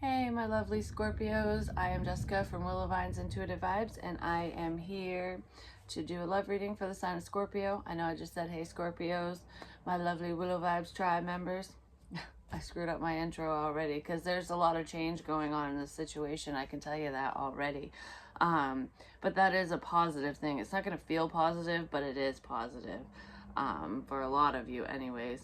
Hey, my lovely Scorpios. I am Jessica from Willow Vine's Intuitive Vibes, and I am here to do a love reading for the sign of Scorpio. I know I just said, hey, Scorpios, my lovely Willow Vibes tribe members. I screwed up my intro already because there's a lot of change going on in this situation. I can tell you that already. But that is a positive thing. It's not going to feel positive, but it is positive for a lot of you anyways.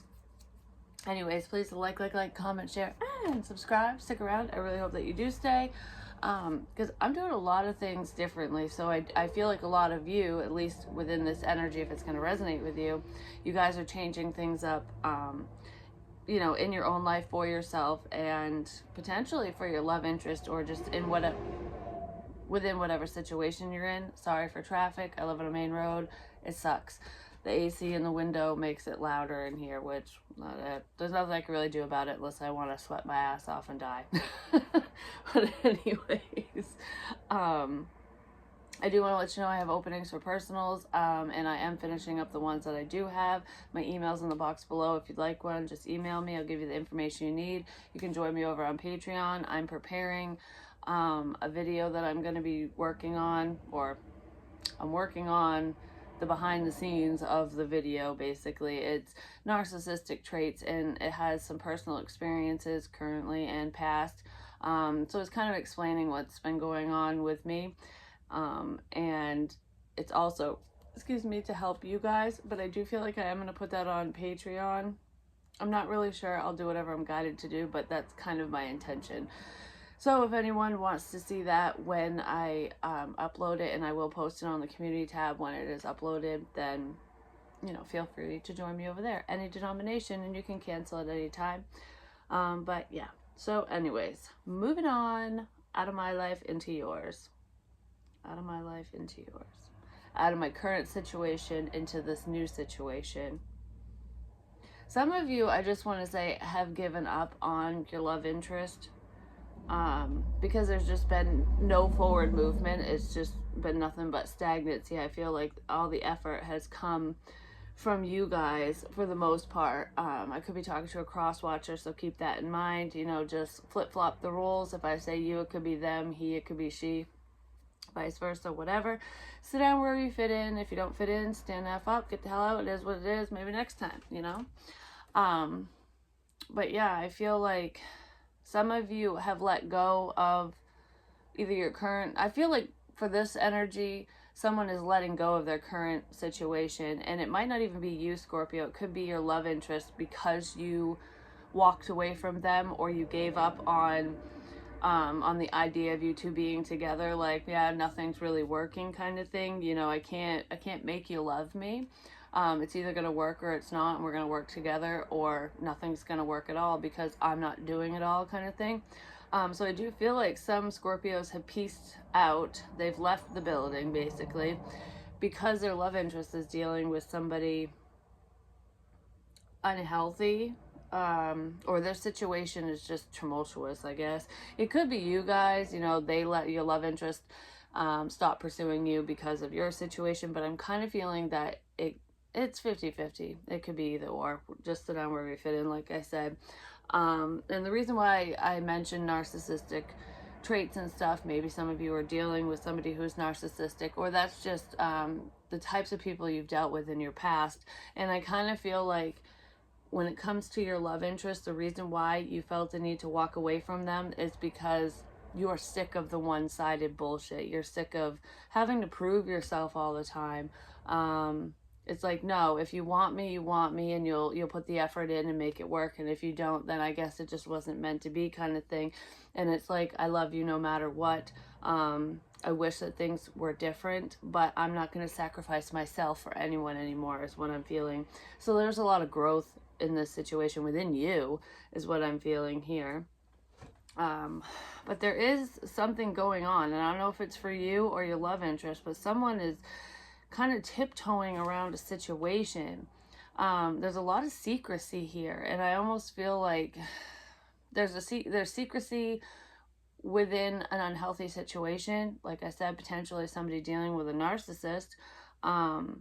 Please like, comment, share, and subscribe. Stick around. I really hope that you do stay, because I'm doing a lot of things differently. So I feel like a lot of you, at least within this energy, if it's going to resonate with you, you guys are changing things up, in your own life for yourself and potentially for your love interest, or just in within whatever situation you're in. Sorry for traffic. I live on a main road. It sucks. The AC in the window makes it louder in here, which there's nothing I can really do about it unless I want to sweat my ass off and die. But anyways, I do want to let you know I have openings for personals, and I am finishing up the ones that I do have. My email's in the box below. If you'd like one, just email me. I'll give you the information you need. You can join me over on Patreon. I'm preparing a video that I'm going to be working on, or I'm working on the behind the scenes of the video. Basically, it's narcissistic traits, and it has some personal experiences currently and past. So it's kind of explaining what's been going on with me, and it's also, excuse me, to help you guys. But I do feel like I am going to put that on Patreon. I'm not really sure. I'll do whatever I'm guided to do, but that's kind of my intention. So if anyone wants to see that when I upload it, and I will post it on the community tab when it is uploaded, then, feel free to join me over there. Any denomination, and you can cancel at any time. But yeah, so anyways, moving on, out of my life into yours. Out of my life into yours. Out of my current situation into this new situation. Some of you, I just want to say, have given up on your love interest. Because there's just been no forward movement. It's just been nothing but stagnancy. I feel like all the effort has come from you guys for the most part. I could be talking to a cross watcher, so keep that in mind. Just flip-flop the roles. If I say you, it could be them. He, it could be she. Vice versa, whatever. Sit down where you fit in. If you don't fit in, stand the F up. Get the hell out. It is what it is. Maybe next time, But yeah, I feel like some of you have let go of either your current, I feel like for this energy, someone is letting go of their current situation. And it might not even be you, Scorpio. It could be your love interest, because you walked away from them, or you gave up on the idea of you two being together. Like, yeah, nothing's really working kind of thing. I can't make you love me. It's either going to work or it's not, and we're going to work together, or nothing's going to work at all because I'm not doing it all, kind of thing. So I do feel like some Scorpios have pieced out. They've left the building, basically, because their love interest is dealing with somebody unhealthy, or their situation is just tumultuous, I guess. It could be you guys, they let your love interest stop pursuing you because of your situation, but I'm kind of feeling that it's 50-50. It could be either or. Just sit down where we fit in, like I said. And the reason why I mentioned narcissistic traits and stuff, maybe some of you are dealing with somebody who's narcissistic, or that's just the types of people you've dealt with in your past. And I kind of feel like when it comes to your love interest, the reason why you felt the need to walk away from them is because you're sick of the one-sided bullshit. You're sick of having to prove yourself all the time. It's like, no, if you want me, you want me, and you'll put the effort in and make it work. And if you don't, then I guess it just wasn't meant to be, kind of thing. And it's like, I love you no matter what. I wish that things were different, but I'm not going to sacrifice myself for anyone anymore, is what I'm feeling. So there's a lot of growth in this situation within you, is what I'm feeling here. But there is something going on, and I don't know if it's for you or your love interest, but someone is kind of tiptoeing around a situation. There's a lot of secrecy here, and I almost feel like there's secrecy within an unhealthy situation. Like I said, potentially somebody dealing with a narcissist. But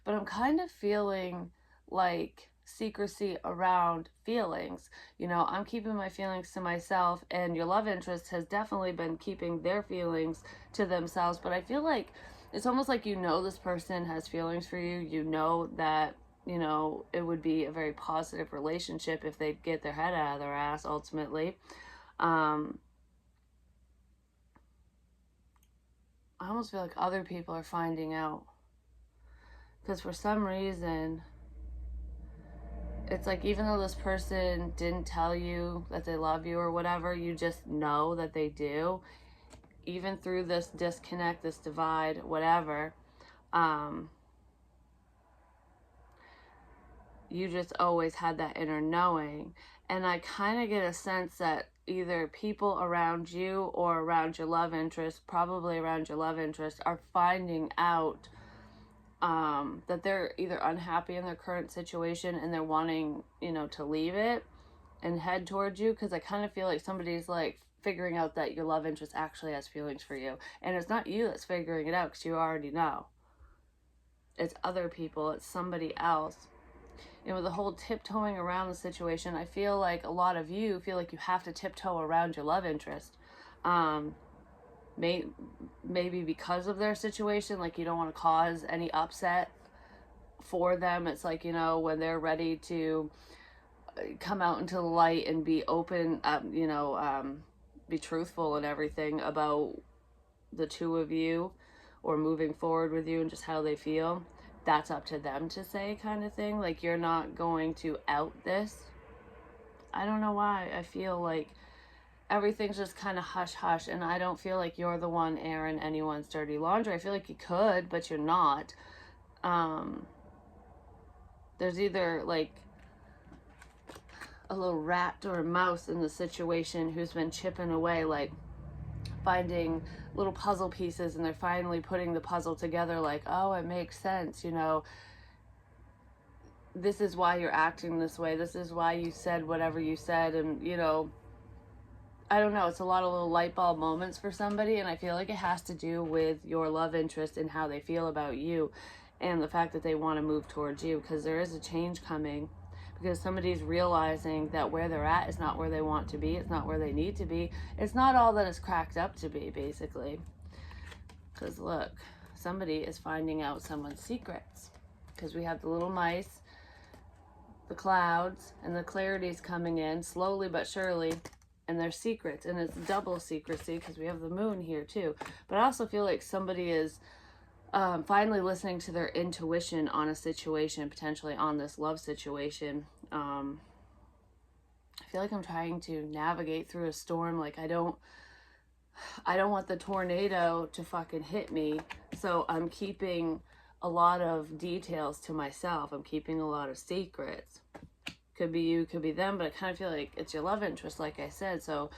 I'm kind of feeling like secrecy around feelings. You know, I'm keeping my feelings to myself, and your love interest has definitely been keeping their feelings to themselves. But I feel like it's almost like, you know, this person has feelings for you. You know that, you know, it would be a very positive relationship if they get their head out of their ass ultimately. I almost feel like other people are finding out, because for some reason it's like, even though this person didn't tell you that they love you or whatever, you just know that they do, even through this disconnect, this divide, whatever. You just always had that inner knowing. And I kind of get a sense that either people around you or around your love interest, probably around your love interest, are finding out that they're either unhappy in their current situation and they're wanting, you know, to leave it and head towards you. Because I kind of feel like somebody's like figuring out that your love interest actually has feelings for you, and it's not you that's figuring it out, because you already know. It's other people, it's somebody else. You know, the whole tiptoeing around the situation, I feel like a lot of you feel like you have to tiptoe around your love interest. Maybe because of their situation, like you don't want to cause any upset for them. It's like, you know, when they're ready to come out into the light and be open, be truthful and everything about the two of you, or moving forward with you and just how they feel, that's up to them to say, kind of thing. Like, you're not going to out this. I don't know why. I feel like everything's just kind of hush hush, and I don't feel like you're the one airing anyone's dirty laundry. I feel like you could, but you're not. There's either like a little rat or a mouse in the situation who's been chipping away, like finding little puzzle pieces, and they're finally putting the puzzle together, like, oh, it makes sense, you know, this is why you're acting this way, this is why you said whatever you said. And, you know, I don't know, it's a lot of little light bulb moments for somebody, and I feel like it has to do with your love interest and how they feel about you, and the fact that they want to move towards you, because there is a change coming. Because somebody's realizing that where they're at is not where they want to be. It's not where they need to be. It's not all that it's cracked up to be, basically. Because look, somebody is finding out someone's secrets. Because we have the little mice, the clouds, and the clarity's coming in slowly but surely. And their secrets. And it's double secrecy, because we have the moon here too. But I also feel like somebody is finally listening to their intuition on a situation, potentially on this love situation. I feel like I'm trying to navigate through a storm. Like, I don't want the tornado to fucking hit me, so I'm keeping a lot of details to myself. I'm keeping a lot of secrets. Could be you, could be them, but I kind of feel like it's your love interest, like I said. So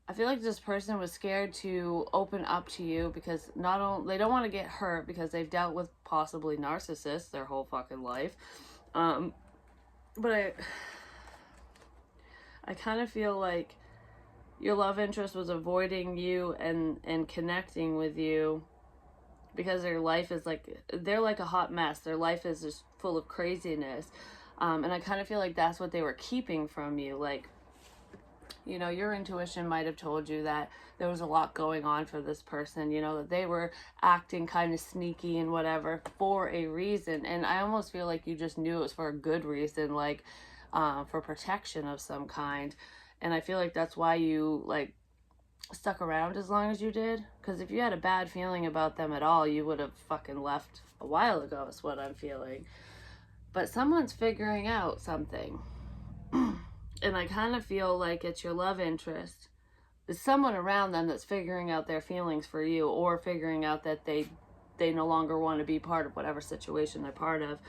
I feel like this person was scared to open up to you, because not only they don't want to get hurt, because they've dealt with possibly narcissists their whole fucking life. But I kind of feel like your love interest was avoiding you and connecting with you, because their life is like, they're like a hot mess. Their life is just full of craziness. And I kind of feel like that's what they were keeping from you. Like, you know, your intuition might have told you that there was a lot going on for this person, you know, that they were acting kind of sneaky and whatever for a reason. And I almost feel like you just knew it was for a good reason, like for protection of some kind. And I feel like that's why you like stuck around as long as you did. Because if you had a bad feeling about them at all, you would have fucking left a while ago, is what I'm feeling. But someone's figuring out something. And I kind of feel like it's your love interest. There's someone around them that's figuring out their feelings for you, or figuring out that they no longer want to be part of whatever situation they're part of.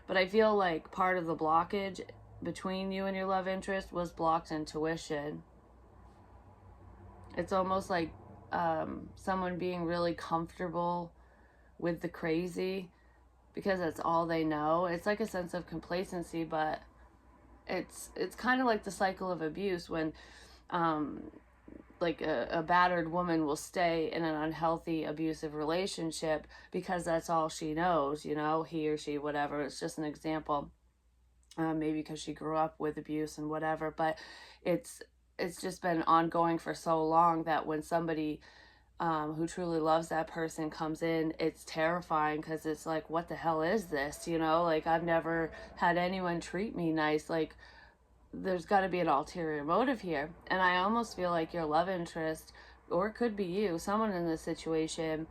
But I feel like part of the blockage between you and your love interest was blocked intuition. It's almost like someone being really comfortable with the crazy, because that's all they know. It's like a sense of complacency, but it's kind of like the cycle of abuse, when like a battered woman will stay in an unhealthy, abusive relationship because that's all she knows, you know, he or she, whatever. It's just an example. Maybe because she grew up with abuse and whatever, but it's it's just been ongoing for so long that when somebody who truly loves that person comes in, it's terrifying because it's like, what the hell is this? You know, like, I've never had anyone treat me nice. Like, there's got to be an ulterior motive here. And I almost feel like your love interest, or it could be you, someone in this situation,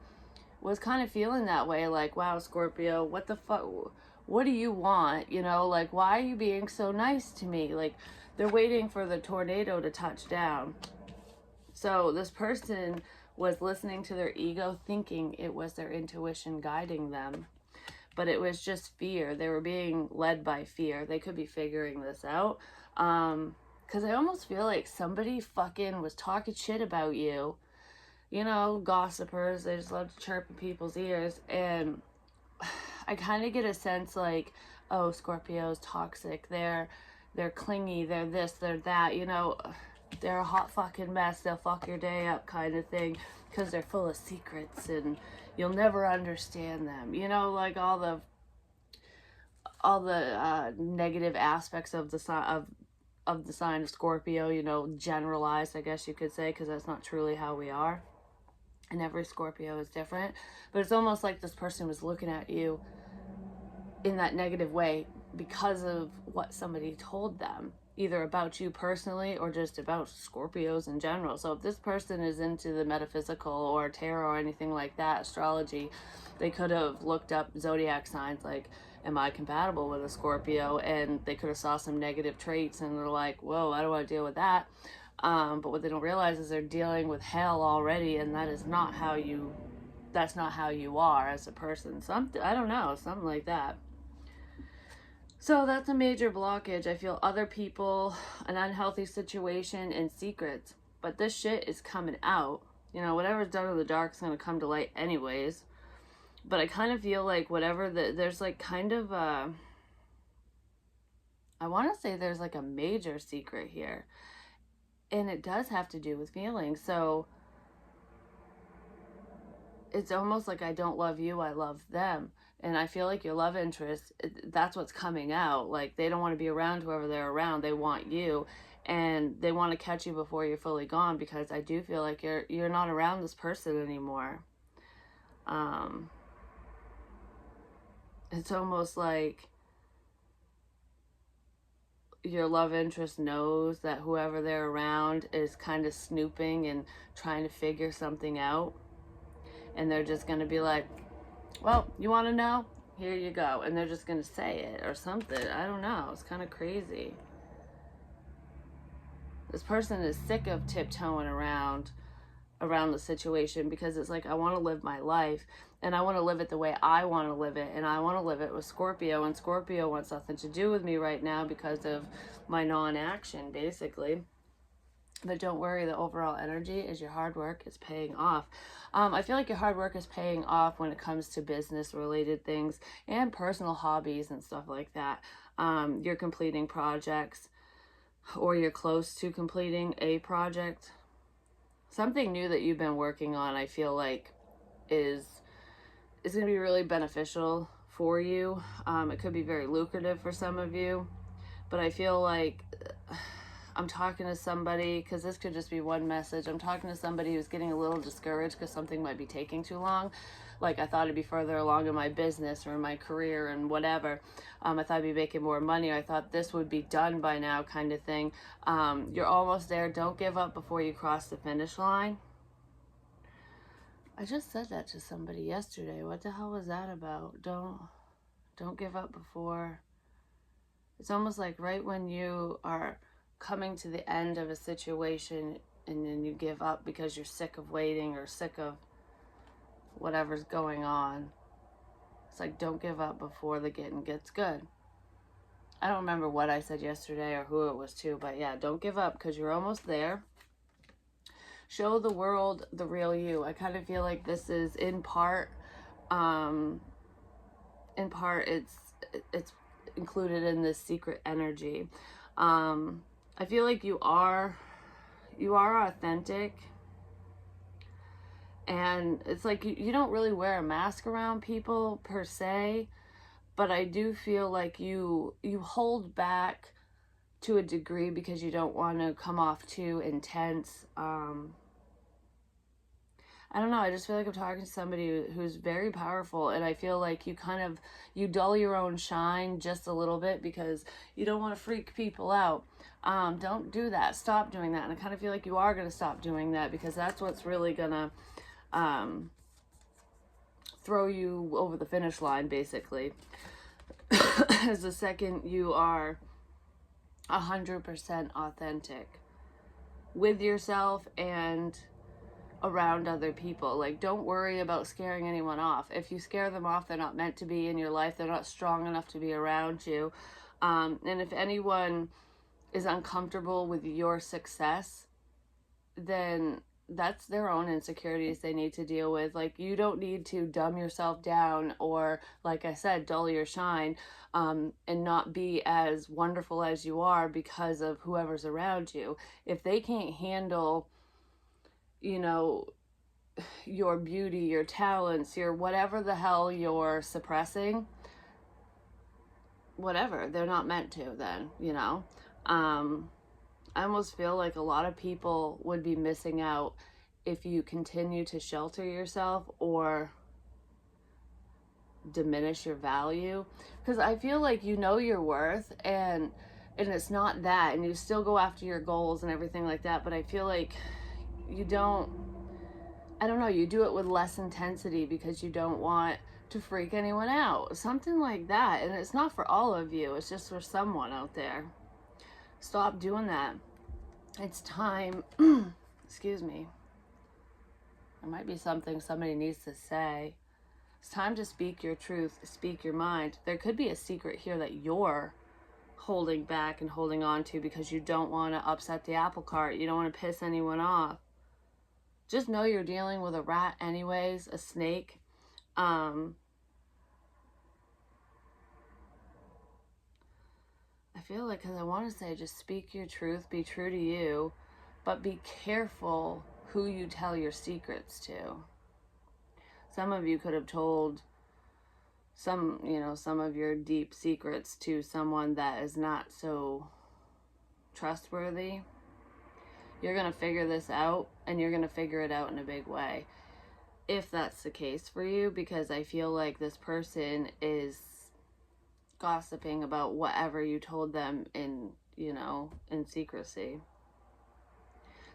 was kind of feeling that way. Like, wow, Scorpio, what the fuck? What do you want? You know, like, why are you being so nice to me? Like, they're waiting for the tornado to touch down. So this person was listening to their ego, thinking it was their intuition guiding them. But it was just fear. They were being led by fear. They could be figuring this out. Because I almost feel like somebody fucking was talking shit about you. You know, gossipers, they just love to chirp in people's ears. And I kind of get a sense like, oh, Scorpio's toxic. They're clingy. They're this, they're that. You know, they're a hot fucking mess. They'll fuck your day up kind of thing. Because they're full of secrets and you'll never understand them. You know, like all the negative aspects of the sign of Scorpio, you know, generalized, I guess you could say, because that's not truly how we are. And every Scorpio is different. But it's almost like this person was looking at you in that negative way because of what somebody told them, either about you personally or just about Scorpios in general. So if this person is into the metaphysical or tarot or anything like that, astrology, they could have looked up zodiac signs like, am I compatible with a Scorpio? And they could have saw some negative traits and they're like, whoa, I don't want to deal with that. But what they don't realize is they're dealing with hell already, and that is not how you, that's not how you are as a person. I don't know, something like that. So that's a major blockage. I feel other people, an unhealthy situation, and secrets. But this shit is coming out. You know, whatever's done in the dark is going to come to light anyways. But I kind of feel like there's like kind of a, I want to say there's like a major secret here. And it does have to do with feelings. So it's almost like I don't love you, I love them. And I feel like your love interest, that's what's coming out. Like, they don't want to be around whoever they're around. They want you. And they want to catch you before you're fully gone, because I do feel like you're not around this person anymore. It's almost like your love interest knows that whoever they're around is kind of snooping and trying to figure something out. And they're just going to be like, well, you want to know? Here you go. And they're just going to say it or something. I don't know. It's kind of crazy. This person is sick of tiptoeing around the situation, because it's like, I want to live my life and I want to live it the way I want to live it, and I want to live it with Scorpio, and Scorpio wants nothing to do with me right now because of my non-action, basically. But don't worry, the overall energy is your hard work is paying off. I feel like your hard work is paying off when it comes to business related things and personal hobbies and stuff like that. You're completing projects, or you're close to completing a project. Something new that you've been working on, I feel like, is going to be really beneficial for you. It could be very lucrative for some of you. But I feel like I'm talking to somebody, because this could just be one message. I'm talking to somebody who's getting a little discouraged because something might be taking too long. Like, I thought I'd be further along in my business or in my career and whatever. I thought I'd be making more money. I thought this would be done by now, kind of thing. You're almost there. Don't give up before you cross the finish line. I just said that to somebody yesterday. What the hell was that about? Don't give up before. It's almost like right when you are coming to the end of a situation and then you give up because you're sick of waiting or sick of whatever's going on. It's like, don't give up before the getting gets good. I don't remember what I said yesterday or who it was to, but yeah, don't give up because you're almost there. Show the world the real you. I kind of feel like this is in part it's included in this secret energy. I feel like you are you are authentic. And it's like you don't really wear a mask around people per se, but I do feel like you hold back to a degree because you don't want to come off too intense. I don't know, I just feel like I'm talking to somebody who's very powerful, and I feel like you dull your own shine just a little bit because you don't want to freak people out. Don't do that. Stop doing that. And I kind of feel like you are going to stop doing that, because that's what's really going to throw you over the finish line, basically. As the second you are 100% authentic with yourself and around other people. Like, don't worry about scaring anyone off. If you scare them off, they're not meant to be in your life. They're not strong enough to be around you. And if anyone is uncomfortable with your success, then that's their own insecurities they need to deal with. Like, you don't need to dumb yourself down or, like I said, dull your shine, and not be as wonderful as you are because of whoever's around you. If they can't handle, you know, your beauty, your talents, your whatever the hell you're suppressing, whatever, they're not meant to then, you know. I almost feel like a lot of people would be missing out if you continue to shelter yourself or diminish your value, because I feel like you know your worth, and it's not that, and you still go after your goals and everything like that, but I feel like you don't, I don't know, you do it with less intensity because you don't want to freak anyone out, something like that. And it's not for all of you, it's just for someone out there. Stop doing that. It's time. Excuse me. There might be something somebody needs to say. It's time to speak your truth, speak your mind. There could be a secret here that you're holding back and holding on to because you don't want to upset the apple cart. You don't want to piss anyone off. Just know you're dealing with a rat anyways, a snake. I feel like, because I want to say, just speak your truth, be true to you, but be careful who you tell your secrets to. Some of you could have told some of your deep secrets to someone that is not so trustworthy. You're going to figure this out, and you're going to figure it out in a big way, if that's the case for you, because I feel like this person is gossiping about whatever you told them in secrecy.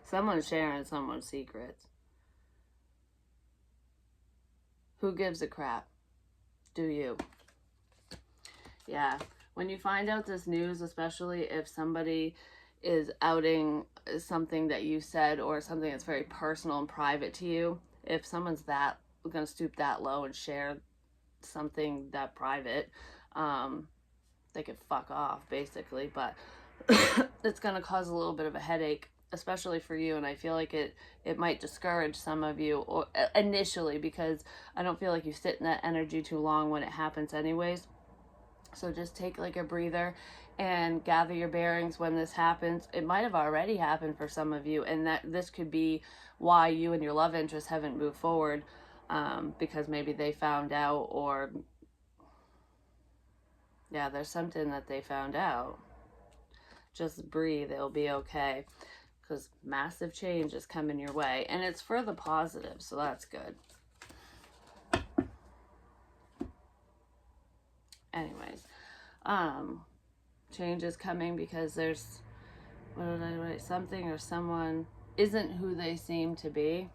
Someone's sharing someone's secrets. Who gives a crap? Do you? Yeah. When you find out this news, especially if somebody is outing something that you said or something that's very personal and private to you, if someone's that going to stoop that low and share something that private, they could fuck off, basically. But it's going to cause a little bit of a headache, especially for you, and I feel like it might discourage some of you, or initially, because I don't feel like you sit in that energy too long when it happens anyways. So just take like a breather and gather your bearings when this happens. It might have already happened for some of you, and that this could be why you and your love interest haven't moved forward, because maybe they found out, or yeah, there's something that they found out. Just breathe, it'll be okay, because massive change is coming your way, and it's for the positive, so that's good. Anyways, change is coming because there's, what did I write? Something or someone isn't who they seem to be.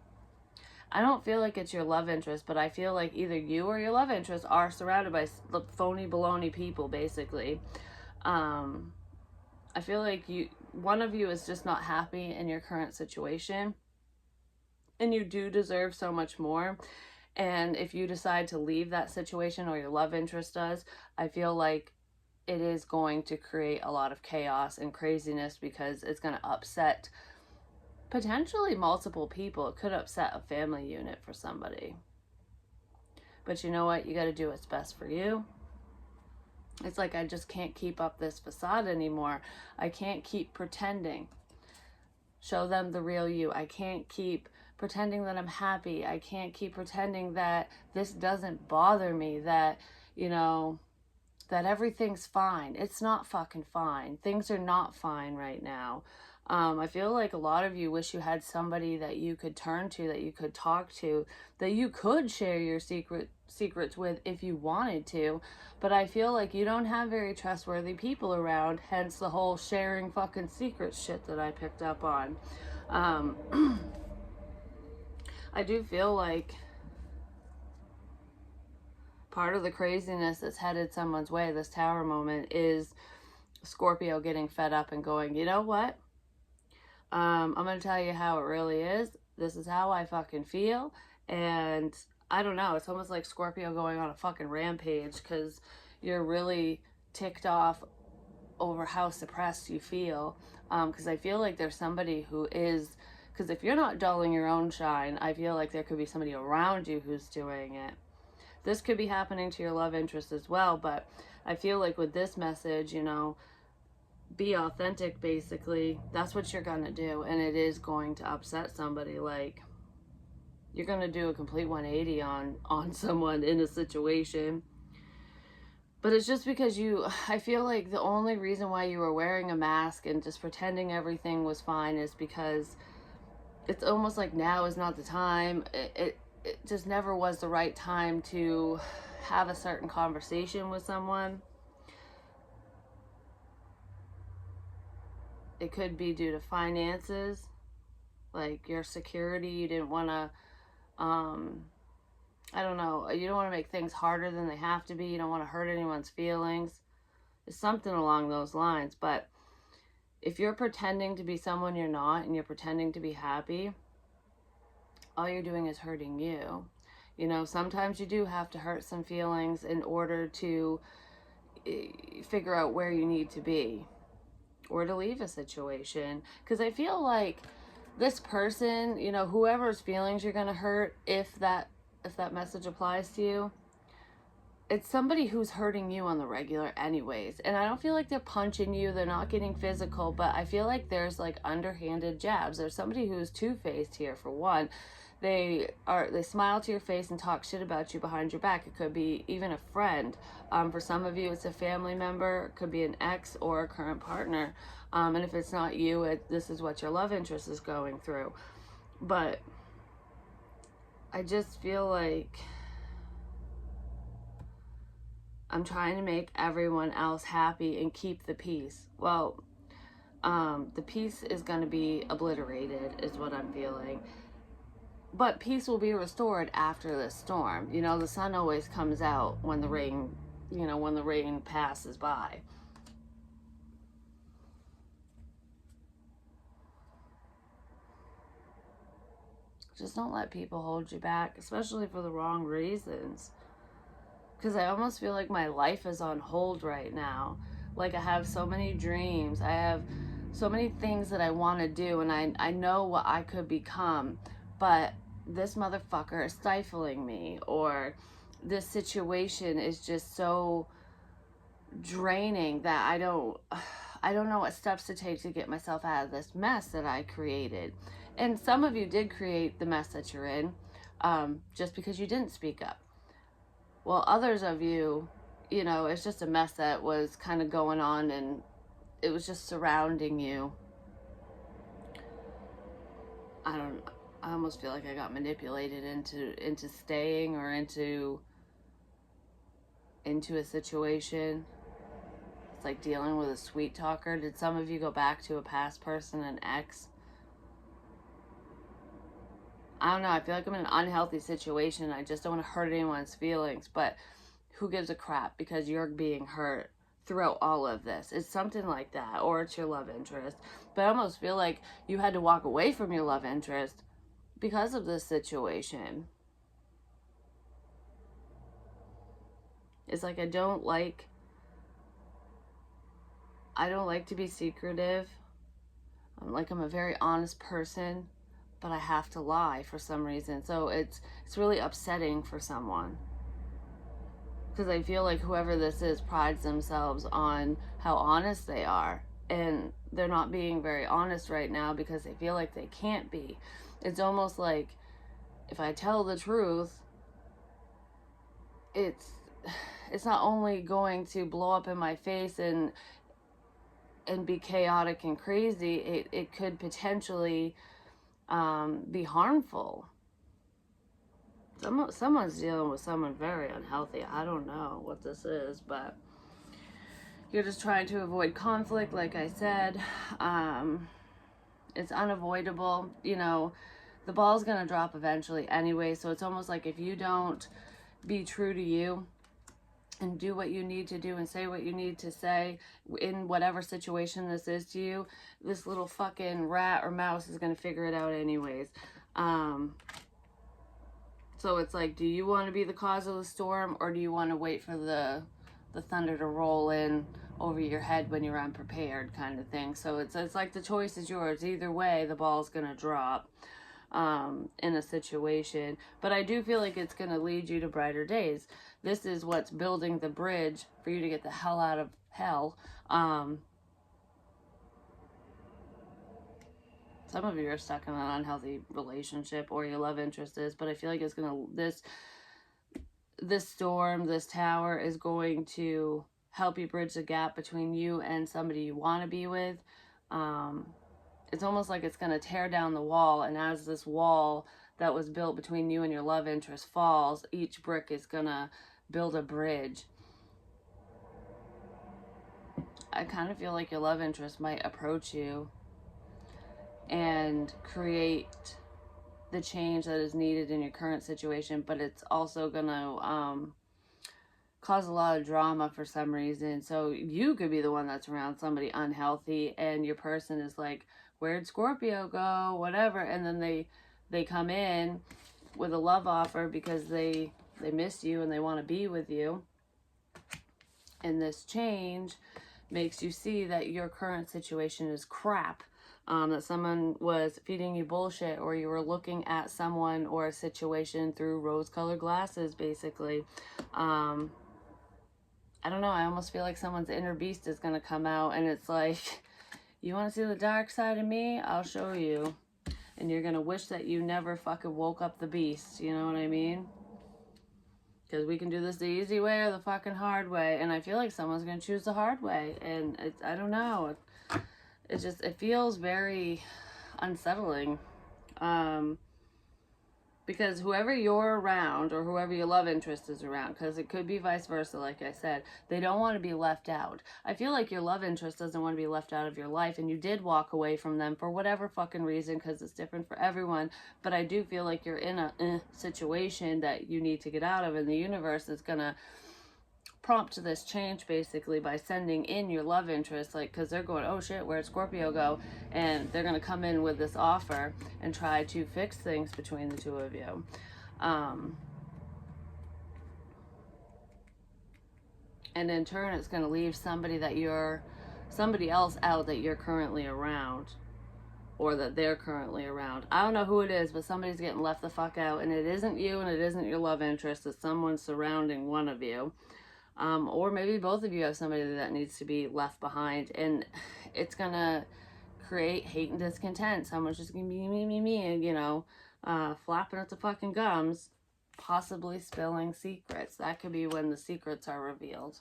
I don't feel like it's your love interest, but I feel like either you or your love interest are surrounded by phony baloney people, basically. I feel like one of you is just not happy in your current situation, and you do deserve so much more. And if you decide to leave that situation, or your love interest does, I feel like it is going to create a lot of chaos and craziness, because it's going to upset potentially multiple people. It could upset a family unit for somebody. But you know what? You got to do what's best for you. It's like, I just can't keep up this facade anymore. I can't keep pretending. Show them the real you. I can't keep pretending that I'm happy. I can't keep pretending that this doesn't bother me, that, you know, that everything's fine. It's not fucking fine. Things are not fine right now. I feel like a lot of you wish you had somebody that you could turn to, that you could talk to, that you could share your secrets with if you wanted to. But I feel like you don't have very trustworthy people around, hence the whole sharing fucking secrets shit that I picked up on. I do feel like part of the craziness that's headed someone's way, this Tower moment, is Scorpio getting fed up and going, you know what? I'm going to tell you how it really is. This is how I fucking feel. And I don't know. It's almost like Scorpio going on a fucking rampage because you're really ticked off over how suppressed you feel. Because I feel like there's somebody who is, because if you're not dulling your own shine, I feel like there could be somebody around you who's doing it. This could be happening to your love interest as well, but I feel like with this message, you know, be authentic, basically. That's what you're gonna do, and it is going to upset somebody. Like, you're gonna do a complete 180 on someone in a situation. But it's just because I feel like the only reason why you were wearing a mask and just pretending everything was fine is because it's almost like now is not the time. It just never was the right time to have a certain conversation with someone. It could be due to finances, like your security. You didn't want to, I don't know, you don't want to make things harder than they have to be. You don't want to hurt anyone's feelings. It's something along those lines. But if you're pretending to be someone you're not and you're pretending to be happy, all you're doing is hurting you. You know, sometimes you do have to hurt some feelings in order to figure out where you need to be or to leave a situation. Because I feel like this person, you know, whoever's feelings you're going to hurt, if that message applies to you, it's somebody who's hurting you on the regular anyways. And I don't feel like they're punching you, they're not getting physical, but I feel like there's like underhanded jabs. There's somebody who's two-faced here. For one, they smile to your face and talk shit about you behind your back. It could be even a friend. For some of you, it's a family member. It could be an ex or a current partner. And if it's not you, this is what your love interest is going through. But I just feel like I'm trying to make everyone else happy and keep the peace. Well, the peace is going to be obliterated, is what I'm feeling. But peace will be restored after the storm. You know, the sun always comes out when the rain, you know, when the rain passes by. Just don't let people hold you back, especially for the wrong reasons. Because I almost feel like my life is on hold right now. Like, I have so many dreams. I have so many things that I want to do, and I know what I could become. But this motherfucker is stifling me, or this situation is just so draining that I don't know what steps to take to get myself out of this mess that I created. And some of you did create the mess that you're in, just because you didn't speak up. Well, others of you, you know, it's just a mess that was kind of going on and it was just surrounding you. I almost feel like I got manipulated into staying or into a situation. It's like dealing with a sweet talker. Did some of you go back to a past person, an ex? I don't know. I feel like I'm in an unhealthy situation. I just don't want to hurt anyone's feelings, but who gives a crap, because you're being hurt throughout all of this. It's something like that, or it's your love interest. But I almost feel like you had to walk away from your love interest because of this situation. It's like I don't like to be secretive. I'm a very honest person, but I have to lie for some reason. So it's really upsetting for someone. Because I feel like whoever this is prides themselves on how honest they are. And they're not being very honest right now because they feel like they can't be. It's almost like if I tell the truth, it's not only going to blow up in my face and be chaotic and crazy, it could potentially be harmful. Someone's dealing with someone very unhealthy. I don't know what this is, but you're just trying to avoid conflict, like I said. It's unavoidable. You know, the ball's going to drop eventually anyway, so it's almost like if you don't be true to you and do what you need to do and say what you need to say in whatever situation this is to you, this little fucking rat or mouse is going to figure it out anyways. So it's like, do you want to be the cause of the storm, or do you want to wait for the thunder to roll in over your head when you're unprepared, kind of thing? So it's like the choice is yours. Either way, the ball's going to drop in a situation. But I do feel like it's going to lead you to brighter days. This is what's building the bridge for you to get the hell out of hell. Some of you are stuck in an unhealthy relationship, or your love interest is, but I feel like it's going to, this storm, this tower is going to help you bridge the gap between you and somebody you want to be with. It's almost like it's going to tear down the wall, and as this wall that was built between you and your love interest falls, each brick is going to build a bridge. I kind of feel like your love interest might approach you and create the change that is needed in your current situation, but it's also going to cause a lot of drama for some reason. So you could be the one that's around somebody unhealthy, and your person is like, where'd Scorpio go, whatever, and then they come in with a love offer because they miss you and they want to be with you. And this change makes you see that your current situation is crap. That someone was feeding you bullshit, or you were looking at someone or a situation through rose-colored glasses, basically. I don't know, I almost feel like someone's inner beast is going to come out, and it's like, you want to see the dark side of me? I'll show you. And you're going to wish that you never fucking woke up the beast, you know what I mean? Because we can do this the easy way or the fucking hard way, and I feel like someone's going to choose the hard way, and I don't know. It feels very unsettling. Because whoever you're around, or whoever your love interest is around, because it could be vice versa, like I said, they don't want to be left out. I feel like your love interest doesn't want to be left out of your life, and you did walk away from them for whatever fucking reason, because it's different for everyone. But I do feel like you're in a situation that you need to get out of, and the universe is going to prompt this change basically by sending in your love interest, like, because they're going, oh shit, where'd Scorpio go? And they're going to come in with this offer and try to fix things between the two of you. And in turn, it's going to leave somebody else out that you're currently around, or that they're currently around. I don't know who it is, but somebody's getting left the fuck out, and it isn't you, and it isn't your love interest. It's someone surrounding one of you. Or maybe both of you have somebody that needs to be left behind, and it's gonna create hate and discontent. Someone's just gonna be me, and, you know, flapping at the fucking gums, possibly spilling secrets. That could be when the secrets are revealed.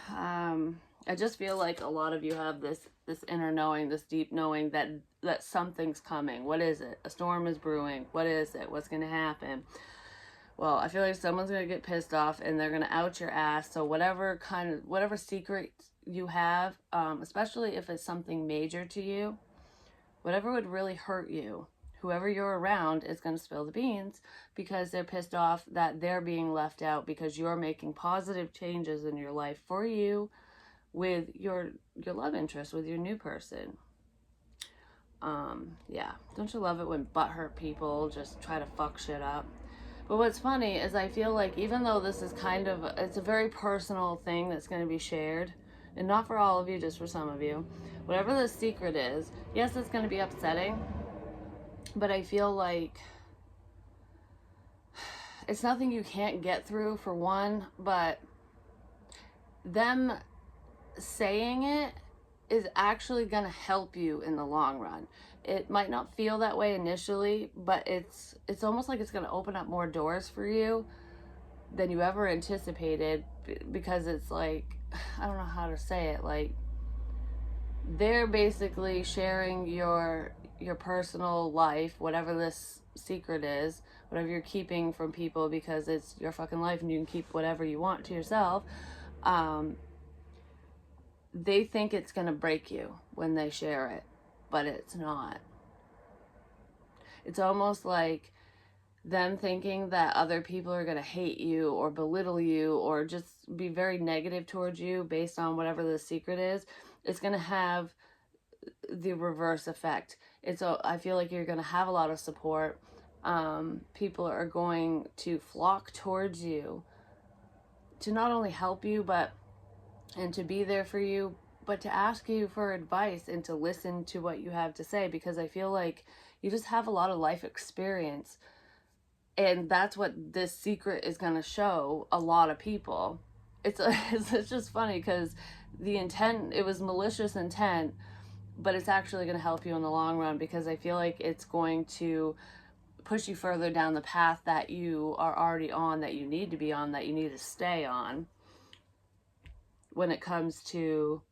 I just feel like a lot of you have this inner knowing, this deep knowing that something's coming. What is it? A storm is brewing. What is it? What's gonna happen? Well, I feel like someone's going to get pissed off, and they're going to out your ass. So whatever secret you have, especially if it's something major to you, whatever would really hurt you, whoever you're around is going to spill the beans, because they're pissed off that they're being left out, because you're making positive changes in your life for you with your love interest, with your new person. Yeah. Don't you love it when butthurt people just try to fuck shit up? But what's funny is I feel like, even though this is it's a very personal thing that's going to be shared, and not for all of you, just for some of you, whatever the secret is, yes, it's going to be upsetting, but I feel like it's nothing you can't get through, for one, but them saying it is actually going to help you in the long run. It might not feel that way initially, but it's almost like it's going to open up more doors for you than you ever anticipated, because it's like, I don't know how to say it, like they're basically sharing your personal life, whatever this secret is, whatever you're keeping from people, because it's your fucking life and you can keep whatever you want to yourself. They think it's going to break you when they share it, but it's not. It's almost like them thinking that other people are going to hate you or belittle you or just be very negative towards you based on whatever the secret is. It's going to have the reverse effect. I feel like you're going to have a lot of support. People are going to flock towards you to not only help you, and to be there for you, but to ask you for advice and to listen to what you have to say, because I feel like you just have a lot of life experience. And that's what this secret is going to show a lot of people. It's just funny because the intent, it was malicious intent, but it's actually going to help you in the long run, because I feel like it's going to push you further down the path that you are already on, that you need to be on, that you need to stay on when it comes to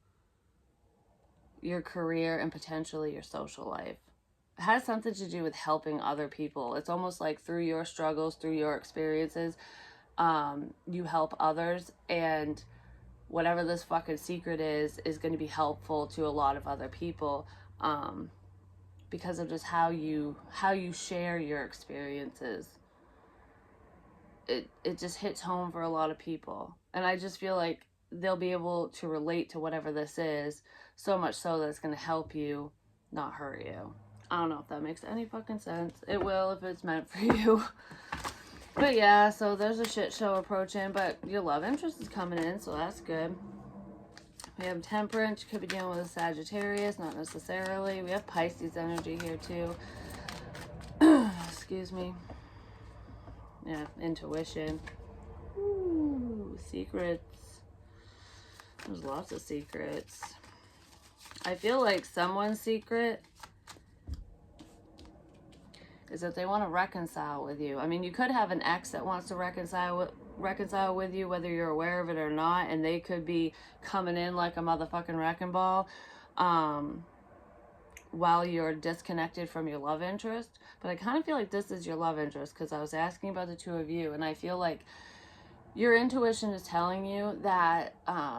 your career and potentially your social life. It has something to do with helping other people. It's almost like through your struggles, through your experiences, you help others, and whatever this fucking secret is going to be helpful to a lot of other people, because of just how you share your experiences. It just hits home for a lot of people, and I just feel like they'll be able to relate to whatever this is, so much so that it's going to help you, not hurt you. I don't know if that makes any fucking sense. It will if it's meant for you. But yeah, so there's a shit show approaching, but your love interest is coming in, so that's good. We have Temperance. You could be dealing with a Sagittarius, not necessarily. We have Pisces energy here too. Excuse me. Yeah, intuition. Ooh, secrets. There's lots of secrets. I feel like someone's secret is that they want to reconcile with you. I mean, you could have an ex that wants to reconcile with you, whether you're aware of it or not, and they could be coming in like a motherfucking wrecking ball while you're disconnected from your love interest. But I kind of feel like this is your love interest, because I was asking about the two of you, and I feel like your intuition is telling you that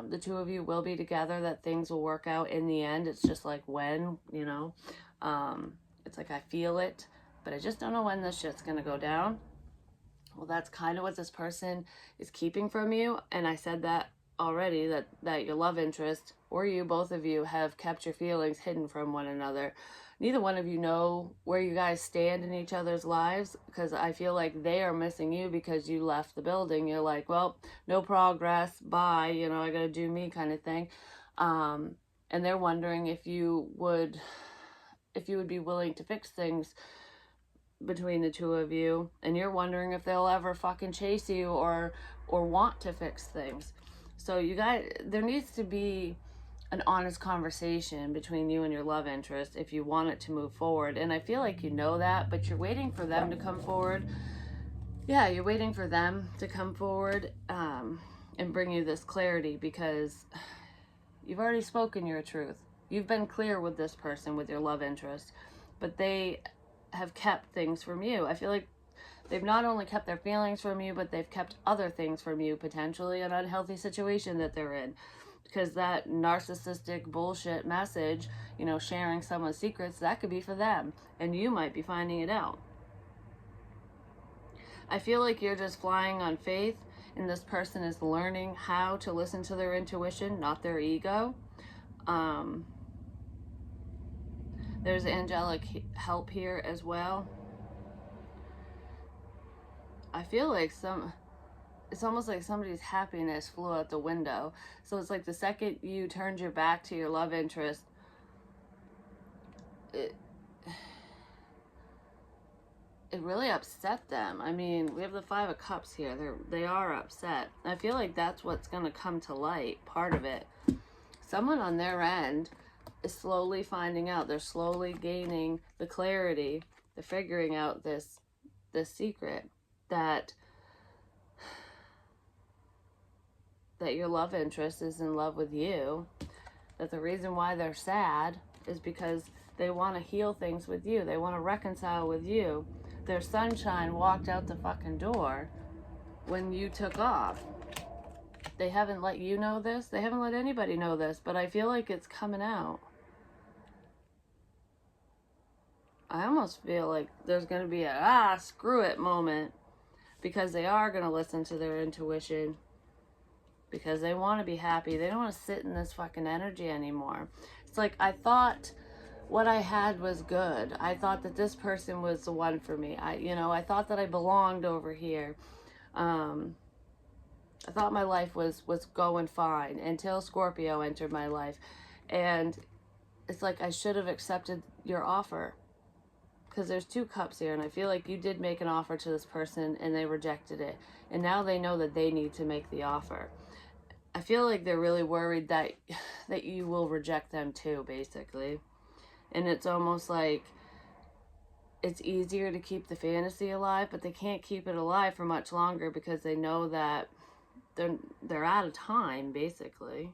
the two of you will be together, that things will work out in the end. It's just like when, it's like I feel it, but I just don't know when this shit's gonna go down. Well, that's kind of what this person is keeping from you. And I said that already, that your love interest, or you, both of you, have kept your feelings hidden from one another. Neither one of you know where you guys stand in each other's lives, because I feel like they are missing you because you left the building. You're like, well, no progress, bye, I gotta do me, kind of thing. And they're wondering if you would be willing to fix things between the two of you, and you're wondering if they'll ever fucking chase you or want to fix things. So you guys, there needs to be an honest conversation between you and your love interest if you want it to move forward. And I feel like you know that, but you're waiting for them to come forward. Yeah, you're waiting for them to come forward and bring you this clarity, because you've already spoken your truth. You've been clear with this person, with your love interest, but they have kept things from you. I feel like they've not only kept their feelings from you, but they've kept other things from you, potentially an unhealthy situation that they're in. Because that narcissistic bullshit message, sharing someone's secrets, that could be for them, and you might be finding it out. I feel like you're just flying on faith, and this person is learning how to listen to their intuition, not their ego. There's angelic help here as well. I feel like it's almost like somebody's happiness flew out the window. So it's like the second you turned your back to your love interest, it really upset them. I mean, we have the Five of Cups here. They are upset. I feel like that's what's going to come to light, part of it. someone on their end is slowly finding out. They're slowly gaining the clarity. They're figuring out this secret that your love interest is in love with you. That the reason why they're sad is because they want to heal things with you. They want to reconcile with you. Their sunshine walked out the fucking door when you took off. They haven't let you know this. They haven't let anybody know this, but I feel like it's coming out. I almost feel like there's going to be a screw it moment, because they are going to listen to their intuition, because they want to be happy. They don't want to sit in this fucking energy anymore. It's like, I thought what I had was good. I thought that this person was the one for me. I thought that I belonged over here. I thought my life was going fine until Scorpio entered my life. And it's like, I should have accepted your offer. Because there's 2 cups here, and I feel like you did make an offer to this person and they rejected it. And now they know that they need to make the offer. I feel like they're really worried that you will reject them too, basically. And it's almost like it's easier to keep the fantasy alive, but they can't keep it alive for much longer because they know that they're out of time, basically.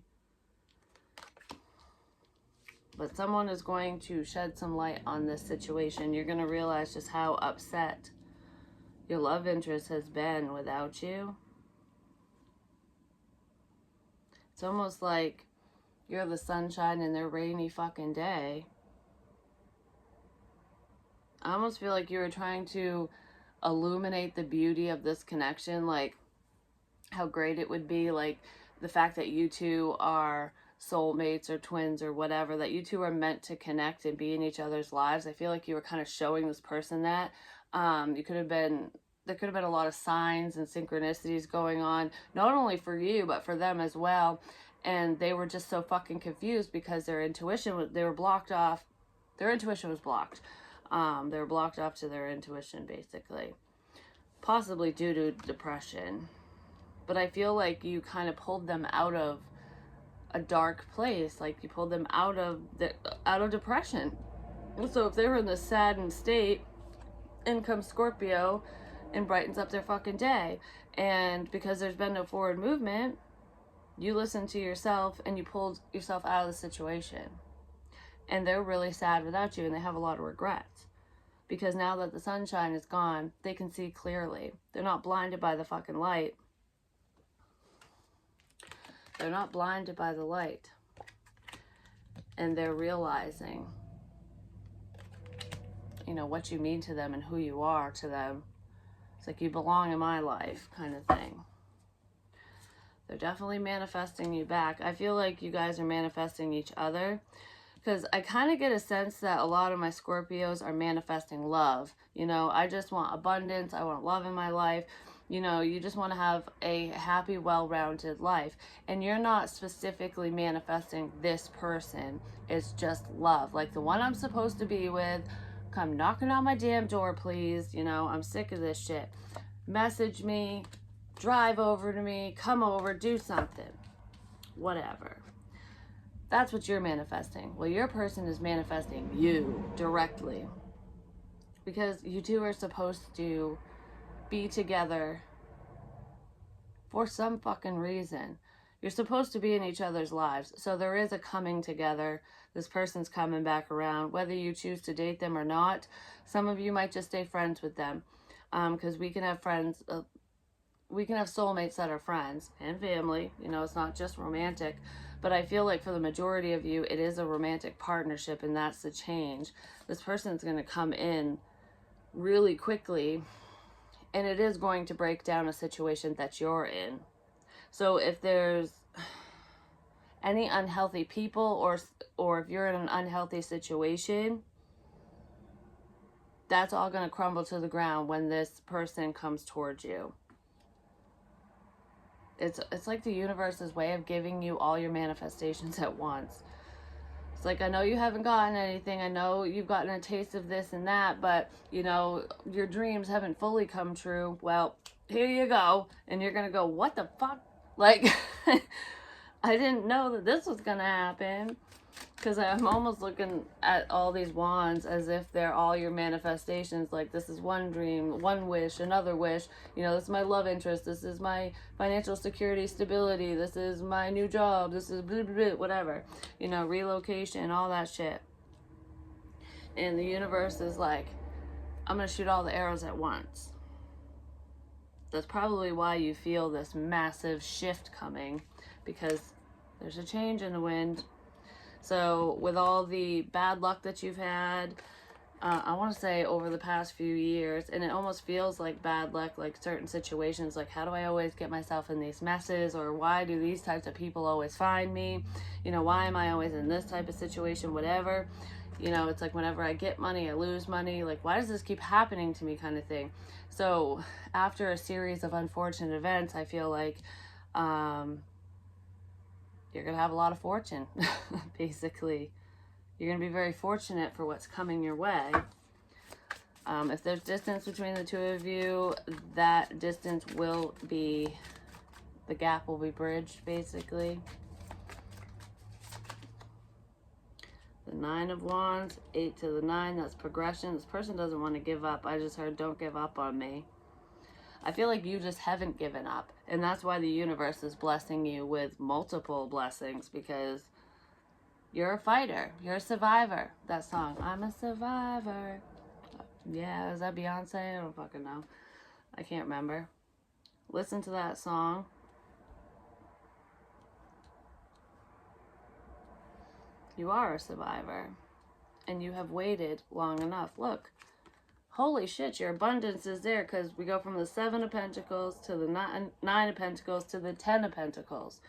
But someone is going to shed some light on this situation. You're going to realize just how upset your love interest has been without you. It's almost like you're the sunshine in their rainy fucking day. I almost feel like you were trying to illuminate the beauty of this connection, like how great it would be, like the fact that you two are soulmates or twins or whatever, that you two are meant to connect and be in each other's lives. I feel like you were kind of showing this person that. There could have been a lot of signs and synchronicities going on, not only for you, but for them as well. And they were just so fucking confused because their intuition was blocked off. Their intuition was blocked. They were blocked off to their intuition, basically. Possibly due to depression. But I feel like you kind of pulled them out of a dark place. Like you pulled them out of depression. So if they were in this saddened state, in comes Scorpio and brightens up their fucking day. And because there's been no forward movement, you listened to yourself and you pulled yourself out of the situation. And they're really sad without you, and they have a lot of regrets. Because now that the sunshine is gone, they can see clearly. They're not blinded by the fucking light. They're not blinded by the light. And they're realizing, what you mean to them and who you are to them. It's like, you belong in my life, kind of thing. They're definitely manifesting you back. I feel like you guys are manifesting each other. Because I kind of get a sense that a lot of my Scorpios are manifesting love. I just want abundance. I want love in my life. You just want to have a happy, well-rounded life. And you're not specifically manifesting this person. It's just love. Like the one I'm supposed to be with. Come knocking on my damn door, please. I'm sick of this shit. Message me. Drive over to me. Come over. Do something. Whatever. That's what you're manifesting. Well, your person is manifesting you directly. Because you two are supposed to be together for some fucking reason. You're supposed to be in each other's lives. So there is a coming together. This person's coming back around. Whether you choose to date them or not, some of you might just stay friends with them. Because we can have friends... we can have soulmates that are friends and family. It's not just romantic. But I feel like for the majority of you, it is a romantic partnership, and that's the change. This person's going to come in really quickly, and it is going to break down a situation that you're in. So if there's any unhealthy people, or if you're in an unhealthy situation, that's all going to crumble to the ground when this person comes towards you. It's like the universe's way of giving you all your manifestations at once. It's like, I know you haven't gotten anything. I know you've gotten a taste of this and that, but, your dreams haven't fully come true. Well, here you go. And you're going to go, what the fuck? Like, I didn't know that this was gonna happen. Because I'm almost looking at all these wands as if they're all your manifestations. Like, this is one dream, one wish, another wish. You know, this is my love interest. This is my financial security, stability. This is my new job. This is blah, blah, blah, whatever. You know, relocation, all that shit. And the universe is like, I'm going to shoot all the arrows at once. That's probably why you feel this massive shift coming, because there's a change in the wind. So with all the bad luck that you've had, I want to say over the past few years, and it almost feels like bad luck, like certain situations, like how do I always get myself in these messes, or why do these types of people always find me? You know, why am I always in this type of situation, whatever. You know, it's like whenever I get money, I lose money. Like, why does this keep happening to me, kind of thing. So after a series of unfortunate events, I feel like you're going to have a lot of fortune, basically. You're going to be very fortunate for what's coming your way. If there's distance between the two of you, that distance will be, the gap will be bridged, basically. The 9 of Wands, 8 to the 9, that's progression. This person doesn't want to give up. I just heard, don't give up on me. I feel like you just haven't given up. And that's why the universe is blessing you with multiple blessings, because you're a fighter. You're a survivor. That song, I'm a survivor. Yeah, is that Beyonce? I don't fucking know. I can't remember. Listen to that song. You are a survivor. And you have waited long enough. Look. Holy shit, your abundance is there, because we go from the 7 of Pentacles to the 9 of Pentacles to the 10 of Pentacles.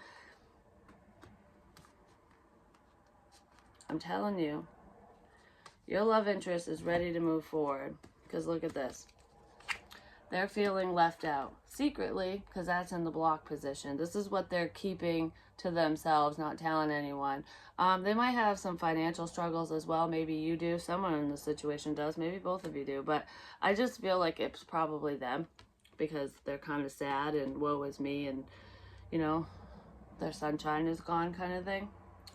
I'm telling you, your love interest is ready to move forward. Because look at this. They're feeling left out. Secretly, because that's in the block position. This is what they're keeping to themselves, not telling anyone. They might have some financial struggles as well. Maybe you do. Someone in the situation does. Maybe both of you do. But I just feel like it's probably them, because they're kind of sad and woe is me, and, you know, their sunshine is gone, kind of thing.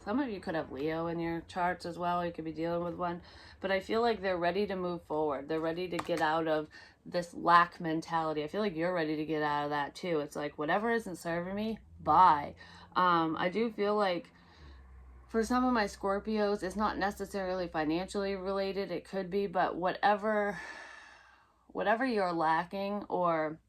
Some of you could have Leo in your charts as well. You could be dealing with one. But I feel like they're ready to move forward. They're ready to get out of this lack mentality. I feel like you're ready to get out of that too. It's like, whatever isn't serving me, bye. I do feel like for some of my Scorpios, it's not necessarily financially related. It could be, but whatever you're lacking, or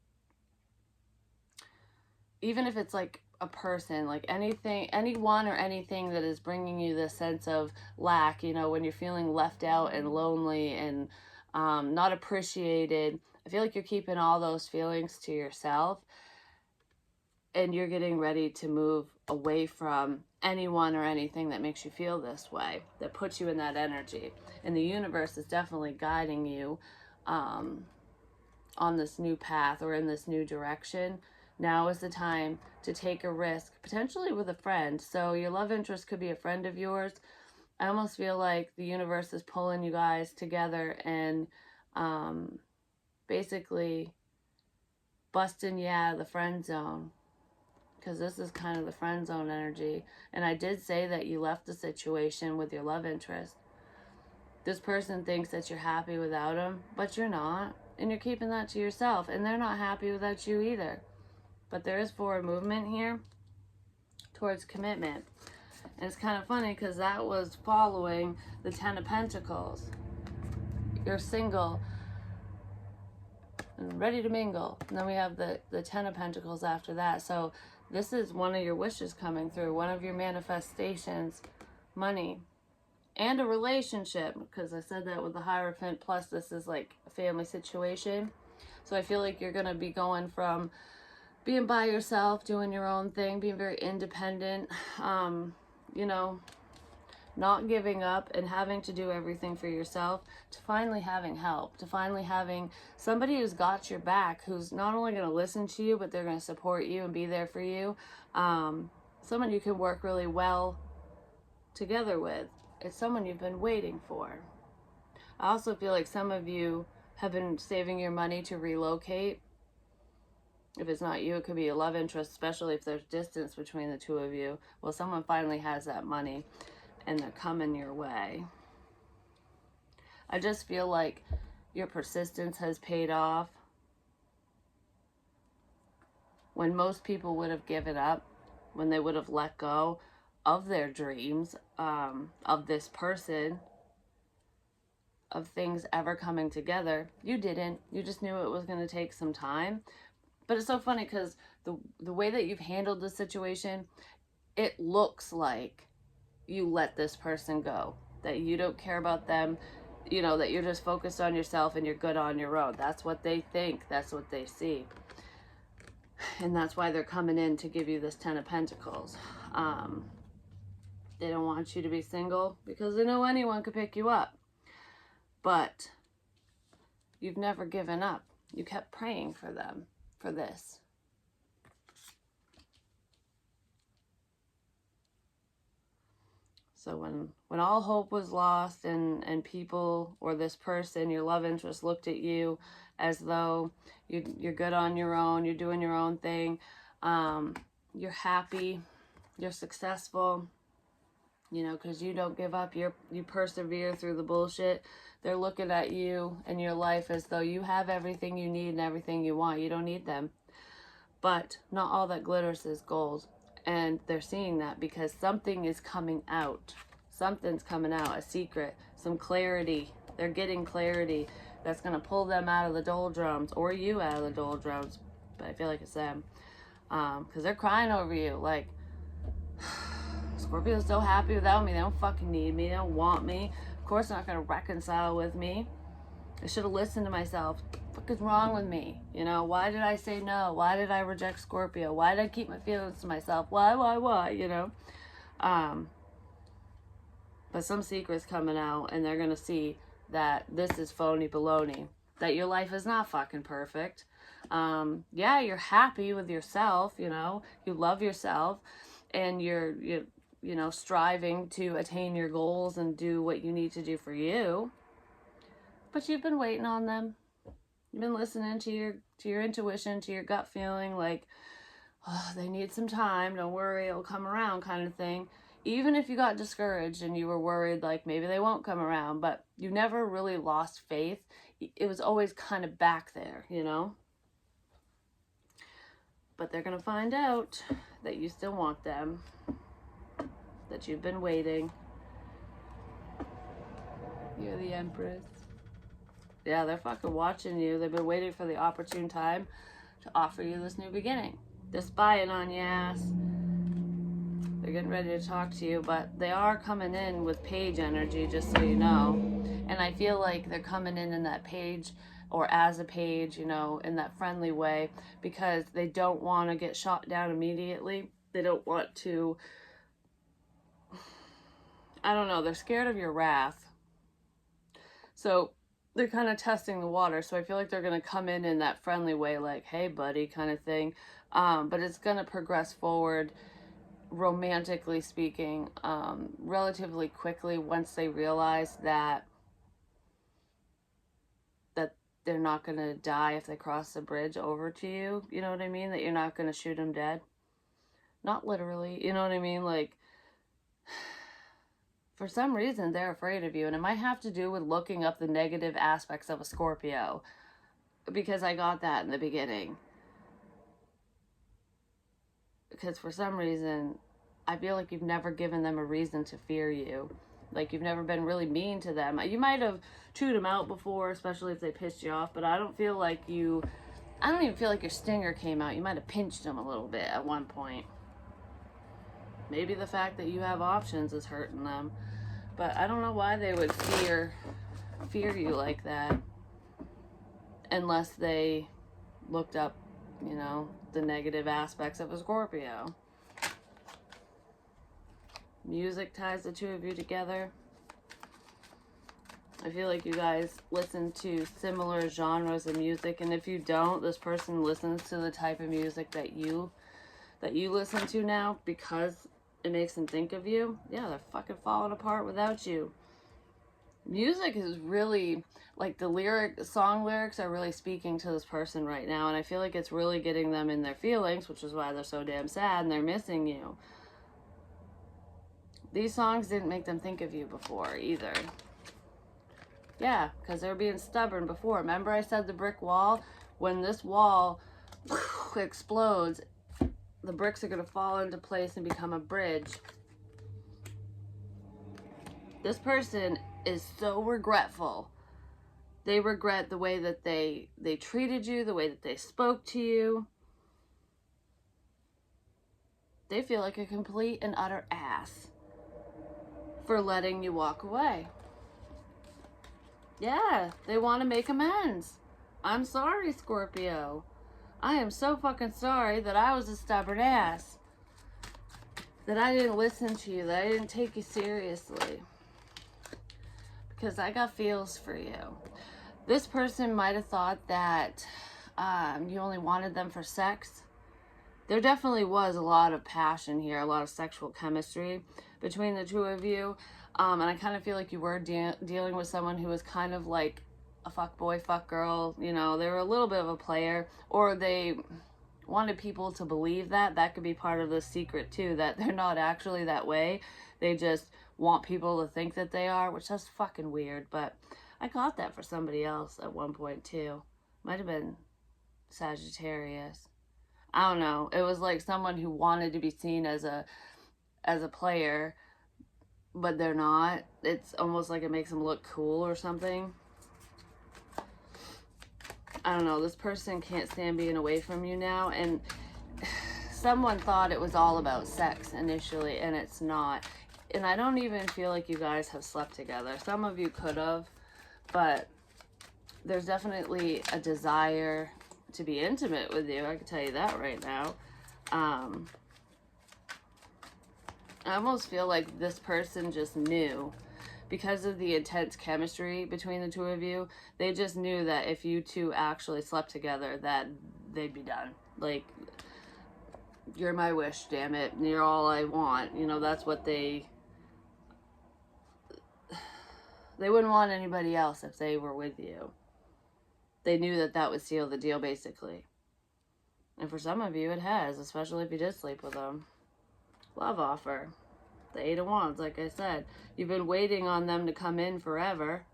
even if it's like a person, like anything, anyone or anything that is bringing you this sense of lack, you know, when you're feeling left out and lonely and not appreciated, I feel like you're keeping all those feelings to yourself, and you're getting ready to move away from anyone or anything that makes you feel this way, that puts you in that energy. And the universe is definitely guiding you on this new path, or in this new direction. Now is the time to take a risk, potentially with a friend. So your love interest could be a friend of yours. I almost feel like the universe is pulling you guys together and basically busting you out of the friend zone, because this is kind of the friend zone energy. And I did say that you left the situation with your love interest. This person thinks that you're happy without them, but you're not. And you're keeping that to yourself. And they're not happy without you either. But there is forward movement here towards commitment. And it's kind of funny, because that was following the 10 of Pentacles. You're single and ready to mingle. And then we have the 10 of Pentacles after that. So this is one of your wishes coming through. One of your manifestations. Money. And a relationship. Because I said that with the Hierophant. Plus this is like a family situation. So I feel like you're going to be going from being by yourself, doing your own thing, being very independent, you know, not giving up and having to do everything for yourself, to finally having help, to finally having somebody who's got your back, who's not only going to listen to you, but they're going to support you and be there for you. Someone you can work really well together with. It's someone you've been waiting for. I also feel like some of you have been saving your money to relocate. If it's not you, it could be a love interest, especially if there's distance between the two of you. Well, someone finally has that money and they're coming your way. I just feel like your persistence has paid off. When most people would have given up, when they would have let go of their dreams, of this person, of things ever coming together, you didn't. You just knew it was going to take some time. But it's so funny because the way that you've handled the situation, it looks like you let this person go, that you don't care about them, you know, that you're just focused on yourself and you're good on your own. That's what they think. That's what they see. And that's why they're coming in to give you this 10 of Pentacles. They don't want you to be single because they know anyone could pick you up. But you've never given up. You kept praying for them, for this. So when all hope was lost and people or this person, your love interest, looked at you as though you're good on your own, you're doing your own thing, you're happy, you're successful, you know, because you don't give up, you persevere through the bullshit. They're looking at you and your life as though you have everything you need and everything you want. You don't need them. But not all that glitters is gold. And they're seeing that because something is coming out. Something's coming out, a secret, some clarity. They're getting clarity that's going to pull them out of the doldrums, or you out of the doldrums. But I feel like it's them. Because they're crying over you. Like, Scorpio's so happy without me. They don't fucking need me. They don't want me. Of course they're not going to reconcile with me. I should have listened to myself. What the fuck is wrong with me? You know, why did I say no? Why did I reject Scorpio? Why did I keep my feelings to myself? Why? You know? But some secret's coming out and they're going to see that this is phony baloney. That your life is not fucking perfect. Yeah, you're happy with yourself, you know? You love yourself and you're you know, striving to attain your goals and do what you need to do for you. But you've been waiting on them. You've been listening to your intuition, to your gut feeling, like, oh, they need some time. Don't worry, it'll come around, kind of thing. Even if you got discouraged and you were worried, like, maybe they won't come around, but you never really lost faith. It was always kind of back there, you know? But they're going to find out that you still want them, that you've been waiting. You're the Empress. Yeah, they're fucking watching you. They've been waiting for the opportune time to offer you this new beginning. They're spying on your ass. They're getting ready to talk to you, but they are coming in with page energy, just so you know. And I feel like they're coming in that page, or as a page, you know, in that friendly way, because they don't want to get shot down immediately. They don't want to, I don't know, they're scared of your wrath. So they're kind of testing the water. So I feel like they're going to come in that friendly way, like, hey, buddy, kind of thing. But it's going to progress forward, romantically speaking, relatively quickly once they realize that they're not going to die if they cross the bridge over to you. You know what I mean? That you're not going to shoot them dead. Not literally. You know what I mean? Like, for some reason, they're afraid of you. And it might have to do with looking up the negative aspects of a Scorpio. Because I got that in the beginning. Because for some reason, I feel like you've never given them a reason to fear you. Like, you've never been really mean to them. You might have chewed them out before, especially if they pissed you off. But I don't feel like I don't even feel like your stinger came out. You might have pinched them a little bit at one point. Maybe the fact that you have options is hurting them. But I don't know why they would fear you like that. Unless they looked up, you know, the negative aspects of a Scorpio. Music ties the two of you together. I feel like you guys listen to similar genres of music, and if you don't, this person listens to the type of music that you listen to now because it makes them think of you. Yeah, they're fucking falling apart without you. music is really, like, song lyrics are really speaking to this person right now, and I feel like it's really getting them in their feelings, which is why they're so damn sad and they're missing you. These songs didn't make them think of you before either. Yeah, because they were being stubborn before. Remember I said the brick wall? When this wall explodes, the bricks are going to fall into place and become a bridge. This person is so regretful. They regret the way that they treated you, the way that they spoke to you. They feel like a complete and utter ass for letting you walk away. Yeah, they want to make amends. I'm sorry, Scorpio. I am so fucking sorry that I was a stubborn ass. That I didn't listen to you, that I didn't take you seriously. Because I got feels for you. This person might have thought that you only wanted them for sex. There definitely was a lot of passion here, a lot of sexual chemistry between the two of you. And I kind of feel like you were dealing with someone who was kind of like a fuck boy, fuck girl. You know, they were a little bit of a player, or they wanted people to believe that. That could be part of the secret too, that they're not actually that way. They just want people to think that they are, which is fucking weird. But I got that for somebody else at one point too. Might have been Sagittarius. I don't know. It was like someone who wanted to be seen as a player, but they're not. It's almost like it makes them look cool or something. I don't know. This person can't stand being away from you now, and someone thought it was all about sex initially, and it's not. And I don't even feel like you guys have slept together. Some of you could have, but there's definitely a desire to be intimate with you. I can tell you that right now. I almost feel like this person just knew, because of the intense chemistry between the two of you, they just knew that if you two actually slept together, that they'd be done. Like, you're my wish, damn it. You're all I want. You know, that's what they wouldn't want anybody else if they were with you. They knew that that would seal the deal, basically. And for some of you, it has, especially if you did sleep with them. Love offer. The 8 of Wands, like I said. You've been waiting on them to come in forever.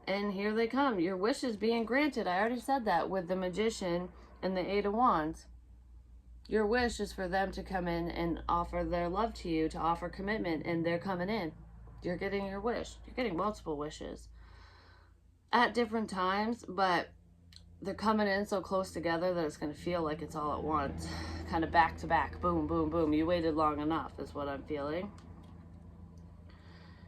And here they come. Your wish is being granted. I already said that with the Magician and the 8 of Wands. Your wish is for them to come in and offer their love to you, to offer commitment, and they're coming in. You're getting your wish. You're getting multiple wishes at different times, but they're coming in so close together that it's going to feel like it's all at once. Kind of back to back. Boom, boom, boom. You waited long enough is what I'm feeling.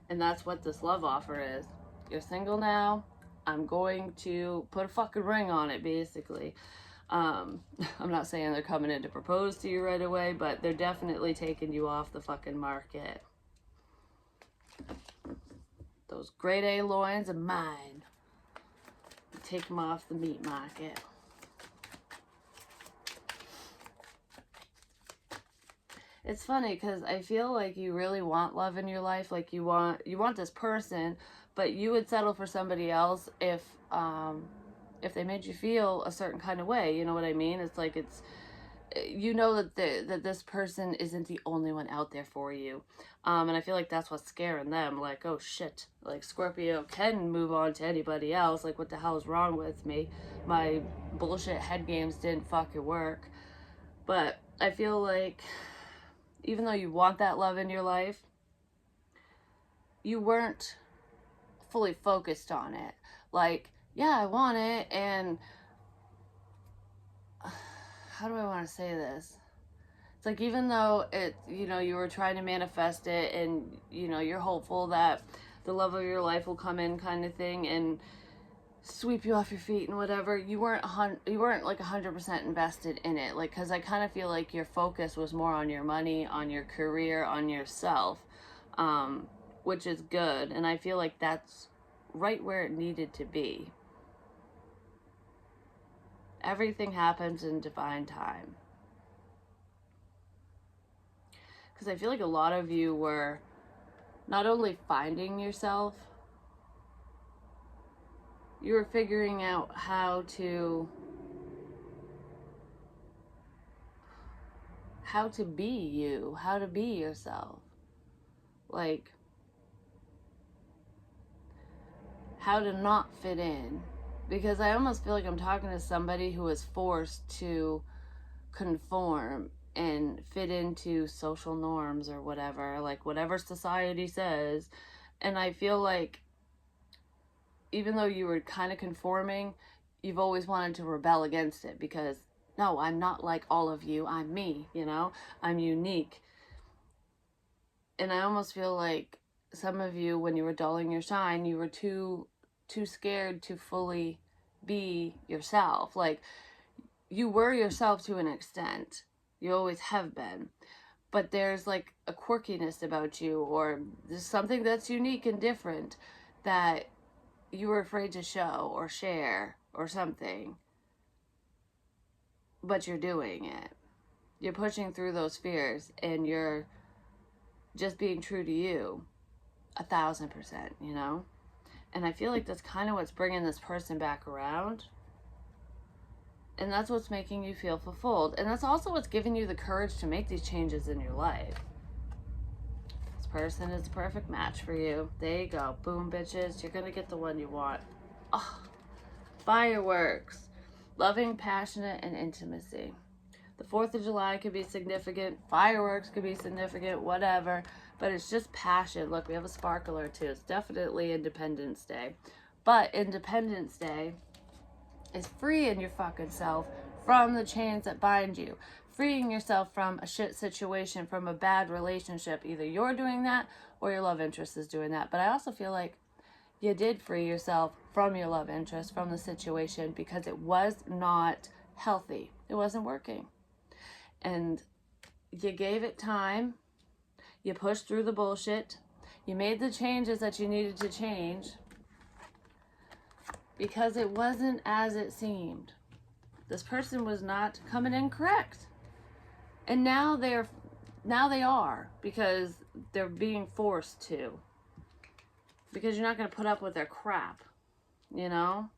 And that's what this love offer is. You're single now. I'm going to put a fucking ring on it, basically. I'm not saying they're coming in to propose to you right away, but they're definitely taking you off the fucking market. Those grade A loins are mine. Take them off the meat market. It's funny because I feel like you really want love in your life. Like you want this person, but you would settle for somebody else if they made you feel a certain kind of way. You know what I mean? It's like you know that this person isn't the only one out there for you. And I feel like that's what's scaring them. Like, oh shit, like Scorpio can move on to anybody else. Like, what the hell is wrong with me? My bullshit head games didn't fucking work. But I feel like even though you want that love in your life, you weren't fully focused on it. Like, yeah, I want it, and how do I want to say this? It's like, even though you were trying to manifest it, and you're hopeful that the love of your life will come in, kind of thing, and sweep you off your feet and whatever, you weren't like 100% invested in it. Like, because I kind of feel like your focus was more on your money, on your career, on yourself, which is good, and I feel like that's right where it needed to be. Everything happens in divine time. Because I feel like a lot of you were not only finding yourself, you were figuring out how to be you, how to be yourself. Like, how to not fit in. Because I almost feel like I'm talking to somebody who was forced to conform and fit into social norms or whatever, like whatever society says. And I feel like even though you were kind of conforming, you've always wanted to rebel against it because, no, I'm not like all of you. I'm me, you know? I'm unique. And I almost feel like some of you, when you were dulling your shine, you were too scared to fully be yourself. Like, you were yourself to an extent. You always have been. But there's like a quirkiness about you, or there's something that's unique and different that you were afraid to show or share or something. But you're doing it. You're pushing through those fears and you're just being true to you 1,000%, you know? And I feel like that's kind of what's bringing this person back around. And that's what's making you feel fulfilled. And that's also what's giving you the courage to make these changes in your life. This person is the perfect match for you. There you go. Boom, bitches. You're going to get the one you want. Oh, fireworks. Loving, passionate, and intimacy. The 4th of July could be significant. Fireworks could be significant. Whatever. But it's just passion. Look, we have a sparkler too. It's definitely Independence Day. But Independence Day is freeing your fucking self from the chains that bind you. Freeing yourself from a shit situation, from a bad relationship. Either you're doing that or your love interest is doing that. But I also feel like you did free yourself from your love interest, from the situation, because it was not healthy. It wasn't working. And you gave it time. You pushed through the bullshit. You made the changes that you needed to change because it wasn't as it seemed. This person was not coming in correct. And now they are because they're being forced to. Because you're not going to put up with their crap, you know?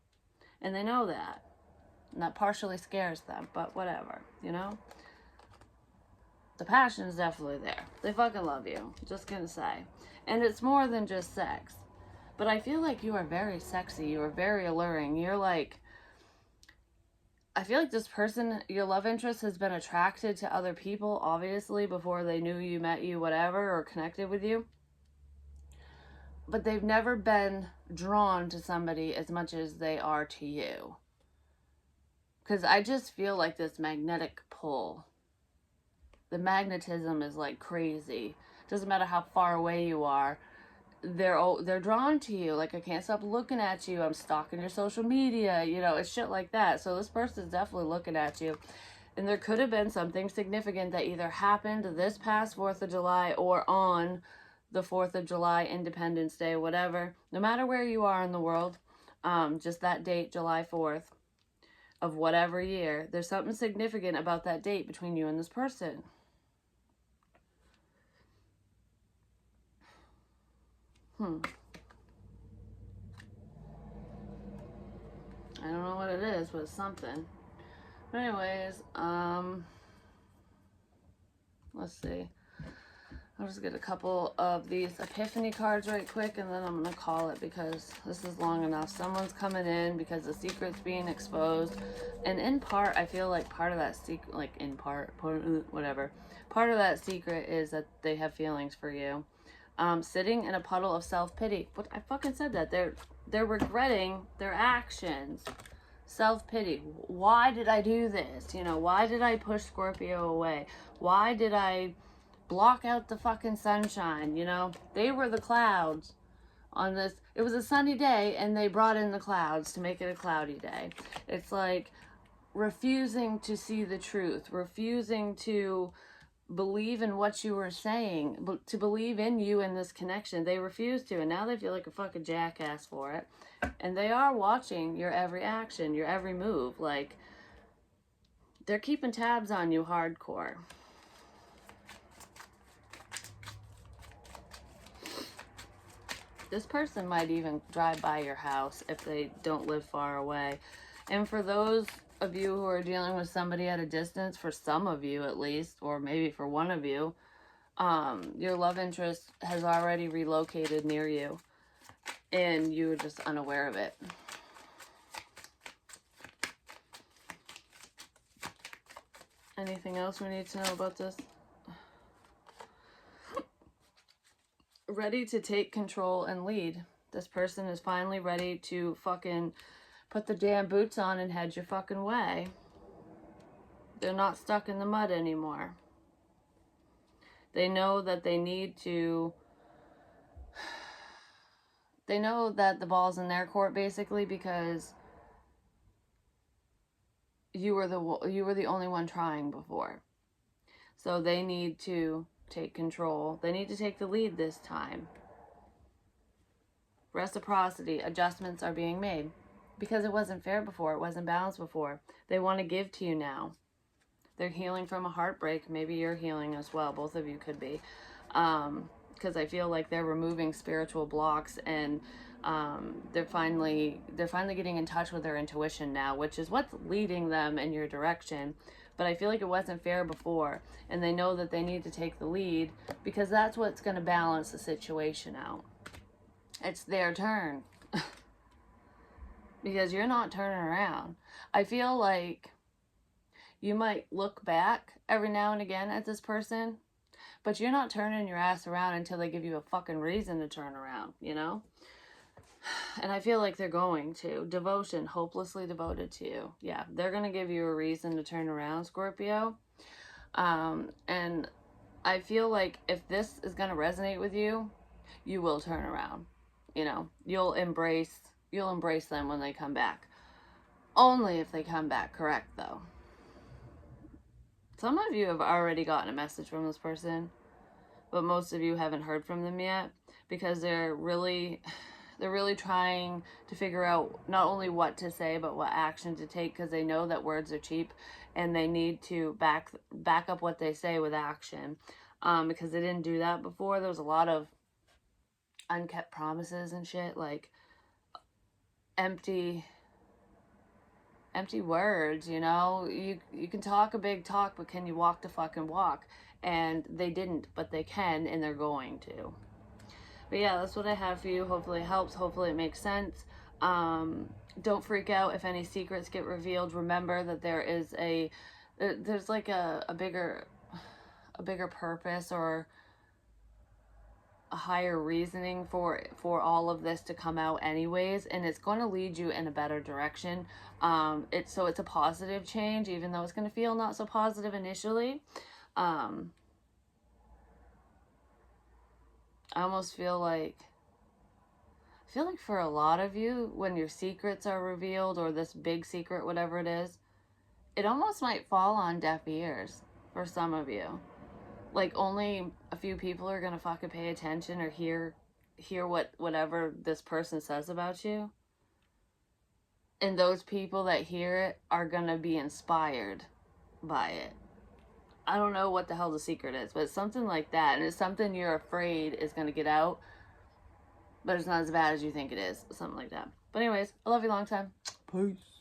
And they know that. And that partially scares them, but whatever, you know? The passion is definitely there. They fucking love you. Just gonna say. And it's more than just sex. But I feel like you are very sexy. You are very alluring. You're like... I feel like this person, your love interest, has been attracted to other people, obviously, before they knew you, met you, whatever, or connected with you. But they've never been drawn to somebody as much as they are to you. Because I just feel like this magnetic pull. The magnetism is like crazy. Doesn't matter how far away you are. They're drawn to you. Like, I can't stop looking at you. I'm stalking your social media. You know, it's shit like that. So this person's definitely looking at you. And there could have been something significant that either happened this past 4th of July or on the 4th of July, Independence Day, whatever. No matter where you are in the world, just that date, July 4th of whatever year, there's something significant about that date between you and this person. I don't know what it is, but it's something. But anyways, let's see. I'll just get a couple of these epiphany cards right quick, and then I'm going to call it because this is long enough. Someone's coming in because the secret's being exposed. And in part, I feel like part of that secret, like in part, whatever. Part of that secret is that they have feelings for you. Sitting in a puddle of self-pity. But I fucking said that. They're regretting their actions. Self-pity. Why did I do this? You know, why did I push Scorpio away? Why did I block out the fucking sunshine? You know, they were the clouds on this. It was a sunny day and they brought in the clouds to make it a cloudy day. It's like refusing to see the truth, refusing to believe in what you were saying, to believe in you in this connection. They refuse to, and now they feel like a fucking jackass for it. And they are watching your every action, your every move. Like, they're keeping tabs on you hardcore. This person might even drive by your house if they don't live far away. And for those of you who are dealing with somebody at a distance, for some of you at least, or maybe for one of you, your love interest has already relocated near you and you were just unaware of it. Anything else we need to know about this? Ready to take control and lead. This person is finally ready to fucking put the damn boots on and head your fucking way. They're not stuck in the mud anymore. They know that they need to... They know that the ball's in their court, basically, because you were the only one trying before. So they need to take control. They need to take the lead this time. Reciprocity, adjustments are being made. Because it wasn't fair before, it wasn't balanced before. They want to give to you now. They're healing from a heartbreak. Maybe you're healing as well. Both of you could be. Because I feel like they're removing spiritual blocks, and they're finally getting in touch with their intuition now, which is what's leading them in your direction. But I feel like it wasn't fair before, and they know that they need to take the lead because that's what's going to balance the situation out. It's their turn. Because you're not turning around. I feel like you might look back every now and again at this person, but you're not turning your ass around until they give you a fucking reason to turn around, you know? And I feel like they're going to. Devotion, hopelessly devoted to you. Yeah, they're going to give you a reason to turn around, Scorpio. And I feel like if this is going to resonate with you, you will turn around. You know, you'll embrace them when they come back. Only if they come back correct, though. Some of you have already gotten a message from this person, but most of you haven't heard from them yet because they're really trying to figure out not only what to say, but what action to take, because they know that words are cheap and they need to back up what they say with action, because they didn't do that before. There was a lot of unkept promises and shit, like empty words, you know? You can talk a big talk, but can you walk the fucking walk? And they didn't, but they can, and they're going to. But yeah, that's what I have for you. Hopefully it helps. Hopefully it makes sense. Don't freak out if any secrets get revealed. Remember that there's like a bigger purpose or a higher reasoning for all of this to come out anyways, and it's going to lead you in a better direction. It's a positive change, even though it's going to feel not so positive initially. I almost feel like for a lot of you, when your secrets are revealed, or this big secret, whatever it is, it almost might fall on deaf ears for some of you. Like, only a few people are gonna fucking pay attention or hear whatever this person says about you. And those people that hear it are gonna be inspired by it. I don't know what the hell the secret is, but it's something like that. And it's something you're afraid is gonna get out, but it's not as bad as you think it is. Something like that. But anyways, I love you long time. Peace.